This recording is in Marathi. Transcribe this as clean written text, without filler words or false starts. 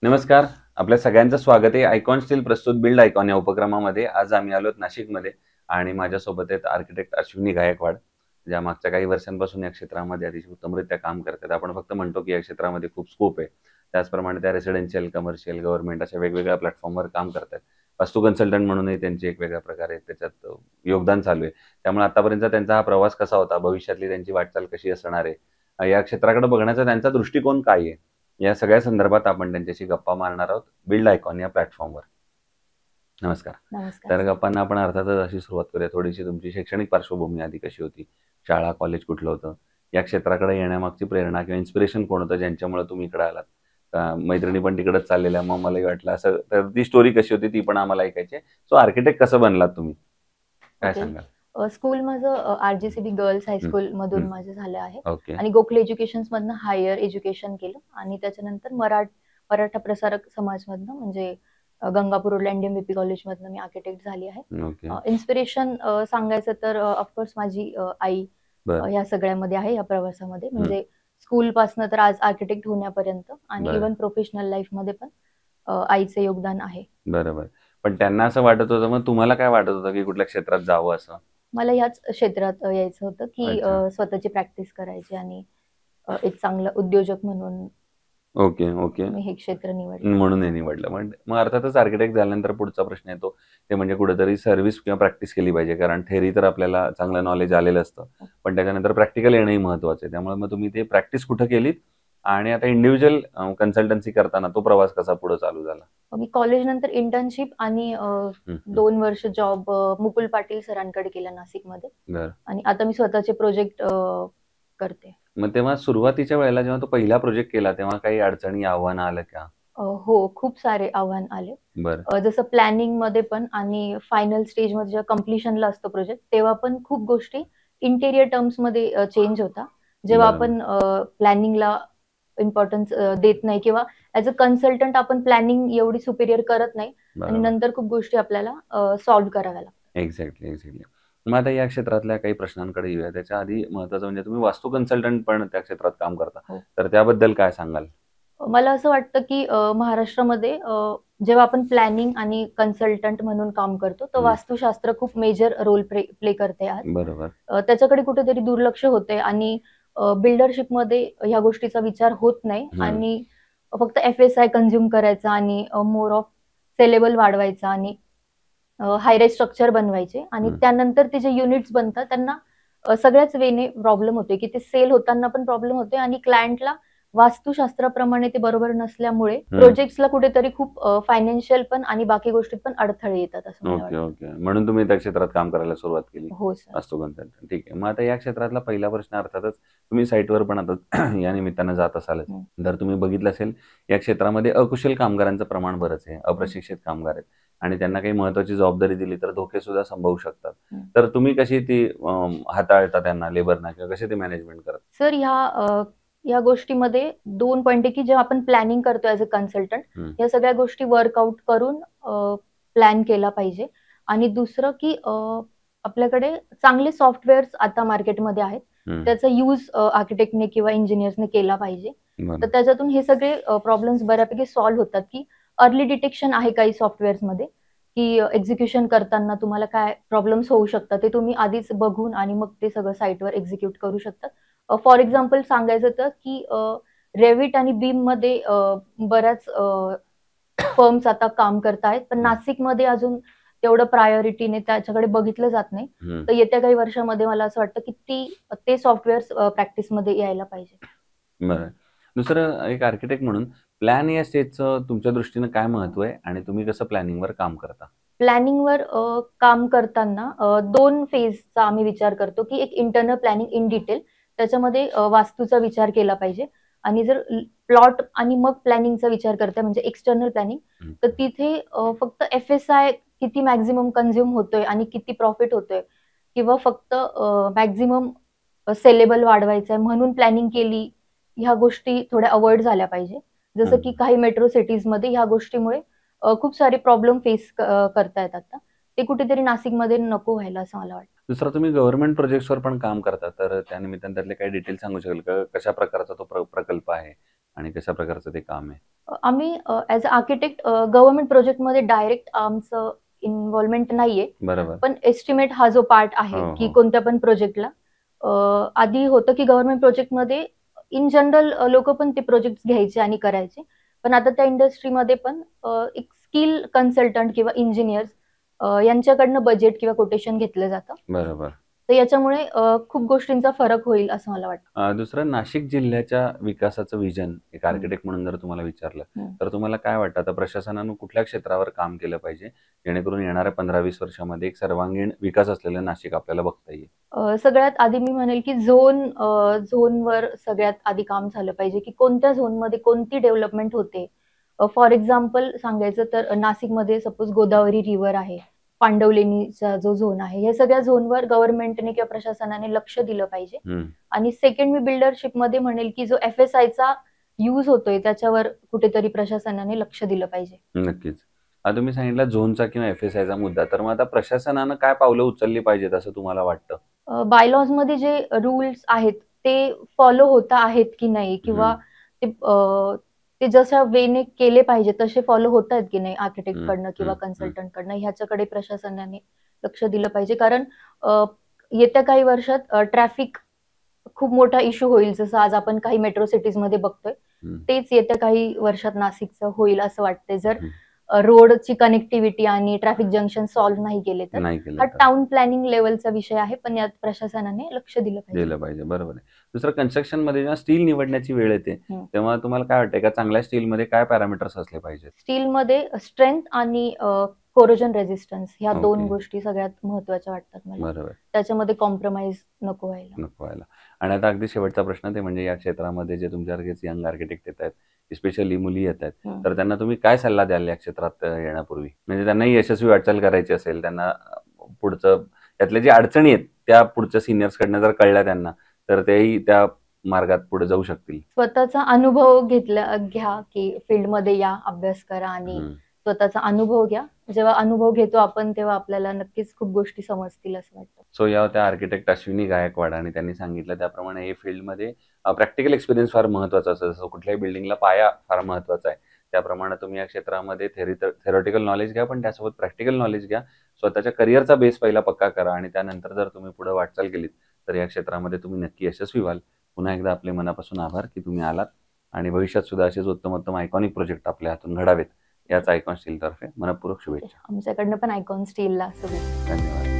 नमस्कार. आपल्या सगळ्यांचं स्वागत आहे. आयकॉन स्टील प्रस्तुत बिल्ड आयकॉन या उपक्रमामध्ये. आज आम्ही आलोत नाशिकमध्ये आणि माझ्यासोबत आहेत आर्किटेक्ट अश्विनी गायकवाड, ज्या मागच्या काही वर्षांपासून या क्षेत्रामध्ये अतिशय उत्तमरित्या काम करतात. आपण फक्त म्हणतो की या क्षेत्रामध्ये खूप स्कोप आहे. त्याचप्रमाणे त्या रेसिडेन्शियल, कमर्शियल, गव्हर्नमेंट अशा वेगवेगळ्या प्लॅटफॉर्मवर काम करतात. वास्तू कन्सल्टंट म्हणूनही त्यांची एक वेगळ्या प्रकारे त्याच्यात योगदान चालू आहे. त्यामुळे आतापर्यंत त्यांचा हा प्रवास कसा होता, भविष्यातली त्यांची वाटचाल कशी असणार आहे, या क्षेत्राकडे बघण्याचा त्यांचा दृष्टिकोन काय आहे, या सगळ्या संदर्भात आपण त्यांच्याशी गप्पा मारणार आहोत बिल्ड आयकॉन या प्लॅटफॉर्मवर. नमस्कार. नमस्कार तर सर. गप्पांना आपण अर्थातच अशी सुरुवात करूया. थोडीशी तुमची शैक्षणिक पार्श्वभूमी आधी कशी होती? शाळा, कॉलेज कुठलं होतं? या क्षेत्राकडे येण्यामागची प्रेरणा किंवा इन्स्पिरेशन कोण होतं ज्यांच्यामुळे तुम्ही इकडे आलात? मैत्रिणी पण तिकडेच चाललेल्या, मग मलाही वाटलं असं, तर ती स्टोरी कशी होती ती पण आम्हाला ऐकायची आहे. सो आर्किटेक्ट कसं बनलात तुम्ही? काय ओके. सांगाल? स्कूल माझं आर.जे.सी.बी गर्ल्स हं, हायस्कूल मधून हं. माझं झालं आहे ओके. आणि गोखले एज्युकेशन्स मधनं हायर एज्युकेशन केलं आणि त्याच्यानंतर मराठा प्रसारक समाजमधनं म्हणजे गंगापूर रोडला एनडीएमव्हीपी कॉलेजमधनं मी आर्किटेक्ट झाली आहे. ओके. इन्स्पिरेशन सांगायचं तर ऑफकोर्स माझी आई बरं. ह्या सगळ्यामध्ये आहे, या प्रवासामध्ये. हं. म्हणजे स्कूलपासनं तर आज आर्किटेक्ट होण्यापर्यंत आणि बरं. इव्हन प्रोफेशनल लाईफमध्ये पण आईचं योगदान आहे. बरोबर. पण त्यांना असं वाटत होतं, मग तुम्हाला काय वाटत होतं की कुठल्या क्षेत्रात जावं असं? मला ह्याच क्षेत्रात यायचं होतं, की अच्छा. स्वतःची प्रॅक्टिस करायची आणि एक चांगला उद्योजक म्हणून ओके, ओके. मी हे क्षेत्र निवडलं. म्हणून हे निवडलं. मग अर्थातच आर्किटेक्ट झाल्यानंतर पुढचा प्रश्न येतो, ते म्हणजे कुठेतरी सर्व्हिस किंवा प्रॅक्टिस केली पाहिजे. कारण थेअरी तर आपल्याला चांगलं नॉलेज आलेलं असतं. पण त्याच्यानंतर प्रॅक्टिकल येणंही महत्त्वाचं आहे. त्यामुळे मग तुम्ही ते प्रॅक्टिस कुठं केलीत? आणि आता इंडिव्हिज्युअल कन्सल्टन्सी करताना तो प्रवास कसा पुढे चालू झाला? मी कॉलेजनंतर इंटर्नशिप आणि हं, हं. 2 वर्ष जॉब मुकुल पाटील सरांकडे केला नाशिकमध्ये बरं. आणि आता मी स्वतःचे प्रोजेक्ट करते. मग तेव्हा सुरुवातीच्या वेळेला जेव्हा तो पहिला प्रोजेक्ट केला, तेव्हा काही अडचणी, आव्हानं आलं का? हो, खूप सारे आव्हान आले. बरं. जसं प्लॅनिंगमध्ये पण आणि फायनल स्टेजमध्ये जेव्हा कंप्लीशनला असतो प्रोजेक्ट, तेव्हा पण खूप गोष्टी इंटेरियर टर्म्समध्ये चेंज होतात. जेव्हा बरोबर. आपण प्लॅनिंगला इम्पोर्टन्स देत नाही किंवा ॲज अ कन्सल्टंट आपण प्लॅनिंग एवढी सुपेरियर करत नाही आणि बरोबर. नंतर खूप गोष्टी आपल्याला सॉल्व्ह कराव्या लागतात. Exactly, exactly. मग आता या क्षेत्रातल्या काही प्रश्नांकडे येऊया. त्याच्या आधी महत्त्वाचं म्हणजे तुम्ही वास्तू कन्सल्टंट पण त्या क्षेत्रात काम करता. हो. तर त्याबद्दल काय सांगाल? मला असं वाटतं, की महाराष्ट्रामध्ये जेव्हा आपण प्लॅनिंग आणि कन्सल्टंट म्हणून काम करतो, तर हं. वास्तुशास्त्र खूप मेजर रोल प्ले करते आज. बरोबर. त्याच्याकडे कुठेतरी दुर्लक्ष होतंय आणि बिल्डरशिपमध्ये ह्या गोष्टीचा विचार होत नाही हं. आणि फक्त एफ-एस-आय कन्झ्युम करायचा आणि मोर ऑफ सेलेबल वाढवायचा आणि हाय राईज स्ट्रक्चर बनवायचे आणि हं. त्यानंतर ते जे युनिट्स बनतात त्यांना सगळ्याच वेने प्रॉब्लेम होतोय, की ते सेल होताना पण प्रॉब्लेम होतोय आणि क्लायंटला वास्तुशास्त्राप्रमाणे ते बरोबर नसल्यामुळे हं. प्रोजेक्ट्सला कुठेतरी खूप फायनान्शियल पण आणि बाकी गोष्टीत पण अडथळे येतात असं मला ओके, वाटतं. ओके. म्हणून तुम्ही त्या क्षेत्रात काम करायला सुरुवात केली. हो सर. वास्तू कन्सल्टंट. ठीक आहे. मग आता या क्षेत्रातला पहिला प्रश्न अर्थातच तुम्ही साइटवर पण आता या निमित्तानं जात असालच. हं. तर तुम्ही बघितलं असेल, या क्षेत्रामध्ये अकुशल कामगारांचं प्रमाण बरंच आहे. अप्रशिक्षित कामगार आहेत आणि त्यांना काही महत्त्वाची जबाबदारी दिली तर धोके सुद्धा संभवू शकतात. हं. तर तुम्ही कशी ती हाताळता त्यांना, लेबरना, किंवा कसे ते मॅनेजमेंट करता? सर या गोष्टीमध्ये 2 पॉइंट आहे, की जेव्हा आपण प्लॅनिंग करतो ॲज अ कन्सल्टंट, हं. या सगळ्या गोष्टी वर्कआउट करून प्लॅन केला पाहिजे आणि दुसरं, की आपल्याकडे चांगले सॉफ्टवेअर्स आता मार्केटमध्ये आहेत. हं. त्याचा यूज आर्किटेक्टने किंवा इंजिनिअर्सने केला पाहिजे. तर बरं. त्याच्यातून हे सगळे प्रॉब्लेम्स बऱ्यापैकी सॉल्व्ह होतात, की अर्ली डिटेक्शन आहे काही सॉफ्टवेअर्समध्ये, की एक्झिक्युशन करताना तुम्हाला काय प्रॉब्लेम्स होऊ शकतात, ते तुम्ही आधीच बघून आणि मग ते सगळं साइटवर एक्झिक्यूट करू शकतात. फॉर एक्झाम्पल सांगायचं तर, की Revit आणि BIMमध्ये बऱ्याच फर्म्स आता काम करतायत. पण हं. नाशिकमध्ये अजून तेवढं प्रायोरिटीने त्याच्याकडे बघितलं जात नाही. हं. तर येत्या काही वर्षामध्ये मला असं वाटतं, की ते सॉफ्टवेअर्स प्रॅक्टिसमध्ये यायला पाहिजे. बरं. दुसरं एक आर्किटेक्ट म्हणून प्लॅन या स्टेजचं तुमच्या दृष्टीनं काय महत्त्व आहे आणि तुम्ही कसं प्लॅनिंगवर काम करता? प्लॅनिंगवर काम करताना 2 फेजचा आम्ही विचार करतो, की एक इंटर्नल प्लॅनिंग इन डिटेल त्याच्यामध्ये वास्तूचा विचार केला पाहिजे आणि जर प्लॉट आणि मग प्लॅनिंगचा विचार करताय म्हणजे एक्सटर्नल प्लॅनिंग, हं. तर तिथे फक्त एफ-एस-आय किती मॅक्सिमम कन्झ्युम होतोय आणि किती प्रॉफिट होतोय किंवा फक्त मॅक्सिमम सेलेबल वाढवायचा आहे म्हणून प्लॅनिंग केली, ह्या गोष्टी थोड्या अव्हॉइड झाल्या पाहिजे. जसं की हं. काही मेट्रो सिटीजमध्ये ह्या गोष्टीमुळे खूप सारे प्रॉब्लेम फेस करतायत आता. ते कुठेतरी नाशिकमध्ये नको व्हायला असं मला वाटतं. दुसरं तुम्ही गव्हर्नमेंट प्रोजेक्ट्सवर पण काम करता, तर त्यानिमित्तानं त्यातले काही डिटेल सांगू शकाल का? कशा प्रकारचा तो प्रकल्प आहे? आणि कशा प्रकारचं ते काम आहे? आम्ही ॲज अ आर्किटेक्ट गव्हर्नमेंट प्रोजेक्टमध्ये डायरेक्ट आमचं इन्व्हॉल्वमेंट नाहीये. बरोबर. पण एस्टिमेट हा जो पार्ट आहे, हो, की हो. कोणत्या पण प्रोजेक्टला आधी होतं की गव्हर्नमेंट प्रोजेक्टमध्ये इन जनरल लोकं पण ते प्रोजेक्ट्स घ्यायचे आणि करायचे. पण आता त्या इंडस्ट्रीमध्ये पण एक स्किल कन्सल्टंट किंवा इंजिनिअर्स यांच्याकडनं बजेट किंवा कोटेशन घेतलं जातं. बरोबर. तर याच्यामुळे खूप गोष्टींचा फरक होईल असं मला वाटतं. दुसरं नाशिक जिल्ह्याच्या विकासाचं विजन एक हं. आर्किटेक्ट म्हणून जर तुम्हाला विचारलं, हं. तर तुम्हाला काय वाटतं आता प्रशासनानं कुठल्या क्षेत्रावर काम केलं पाहिजे, जेणेकरून येणाऱ्या 15-20 वर्षामध्ये एक सर्वांगीण विकास असलेलं नाशिक आपल्याला बघता येईल? सगळ्यात आधी मी म्हणेल की झोनवर सगळ्यात आधी काम झालं पाहिजे, की कोणत्या झोनमध्ये कोणती डेव्हलपमेंट होते. फॉर एक्झाम्पल सांगायचं तर नाशिकमध्ये सपोज गोदावरी रिव्हर आहे, पांडवलेणीचा जो झोन आहे, या सगळ्या झोनवर गव्हर्नमेंटने किंवा प्रशासनाने लक्ष दिलं पाहिजे. हं, आणि सेकंड मी बिल्डरशिपमध्ये म्हणेल, की जो एफ-एस-आयचा यूज होतोय त्याच्यावर कुठेतरी प्रशासनाने लक्ष दिलं पाहिजे. नक्कीच. आता तुम्ही सांगितला झोनचा किंवा एफ-एस-आयचा मुद्दा, तर मग आता प्रशासनानं काय पावलं उचलली पाहिजेत असं तुम्हाला वाटतं? बायलॉजमध्ये जे रूल्स आहेत, ते फॉलो होत आहेत की नाही किंवा हं, ते जशा वेने केले पाहिजे तसे फॉलो होतायत की नाही हं, आर्किटेक्टकडनं किंवा हं, हं. कन्सल्टंटकडनं ह्याच्याकडे प्रशासनाने लक्ष दिलं पाहिजे. कारण अ, येत्या काही वर्षात ट्रॅफिक खूप मोठा इश्यू होईल. जसं आज आपण काही मेट्रो सिटीजमध्ये बघतोय. हं, तेच येत्या काही वर्षात नाशिकचं होईल असं वाटतंय. जर हं. रोडची कनेक्टिव्हिटी आणि ट्रॅफिक जंक्शन सॉल्व्ह नाही केले तर. नाही केलं हा तर. टाउन प्लॅनिंग लेव्हलचा विषय आहे, पण यात प्रशासनाने लक्ष दिलं पाहिजे. दिलं पाहिजे. बरोबर आहे. दुसरं कन्स्ट्रक्शनमध्ये जेव्हा स्टील निवडण्याची वेळ येते, हं. तेव्हा तुम्हाला काय वाटतंय का चांगल्या स्टीलमध्ये काय पॅरामीटर्स असले पाहिजेत? स्टीलमध्ये स्ट्रेंथ आणि कोरोजन रेझिस्टन्स ह्या 2 ओके. गोष्टी सगळ्यात महत्त्वाच्या वाटतात मला. बरोबर. त्याच्यामध्ये कॉम्प्रोमाईज नको व्हायला. नको व्हायला. आणि आता अगदी शेवटचा प्रश्न ते म्हणजे या क्षेत्रामध्ये जे तुमच्यासारखेच यंग आर्किटेक्ट येत आहेत, स्पेशली मुली येत आहेत, हं. तर त्यांना तुम्ही काय सल्ला द्याल या क्षेत्रात येण्यापूर्वी? म्हणजे त्यांनाही यशस्वी वाटचाल करायची असेल, त्यांना पुढचं त्यातल्या ज्या अडचणी आहेत, त्या पुढच्या सीनियर्सकडनं जर कळल्या त्यांना, तर तेही त्या मार्गात पुढे जाऊ शकतील. स्वतःचा अनुभव घ्या, की फील्डमध्ये या, अभ्यास करा आणि हं. स्वतःचा अनुभव घ्या. जेव्हा अनुभव घेतो आपण तेव्हा आपल्याला नक्कीच खूप गोष्टी समजतील असं वाटतं. सो या होत्या आर्किटेक्ट अश्विनी गायकवाड आणि त्यांनी सांगितलं त्याप्रमाणे हे फील्डमध्ये प्रॅक्टिकल एक्सपिरियन्स फार महत्त्वाचा असतो. जसं कुठल्याही बिल्डिंगला पाया फार महत्त्वाचा आहे. त्याप्रमाणे तुम्ही या क्षेत्रामध्ये थेरॉटिकल नॉलेज घ्या, पण त्यासोबत प्रॅक्टिकल नॉलेज घ्या. स्वतःच्या करिअरचा बेस पहिला पक्का करा आणि त्यानंतर जर तुम्ही पुढे वाटचाल केलीत, तर या क्षेत्रामध्ये तुम्ही नक्की यशस्वी व्हाल. पुन्हा एकदा आपले मनापासून आभार की तुम्ही आलात आणि भविष्यात सुद्धा असेच उत्तमोत्तम आयकॉनिक प्रोजेक्ट आपल्या हातून घडावेत. याच आयकॉन स्टीलतर्फे मनःपूर्वक शुभेच्छा. आमच्याकडनं पण आयकॉन स्टीलला शुभेच्छा. धन्यवाद.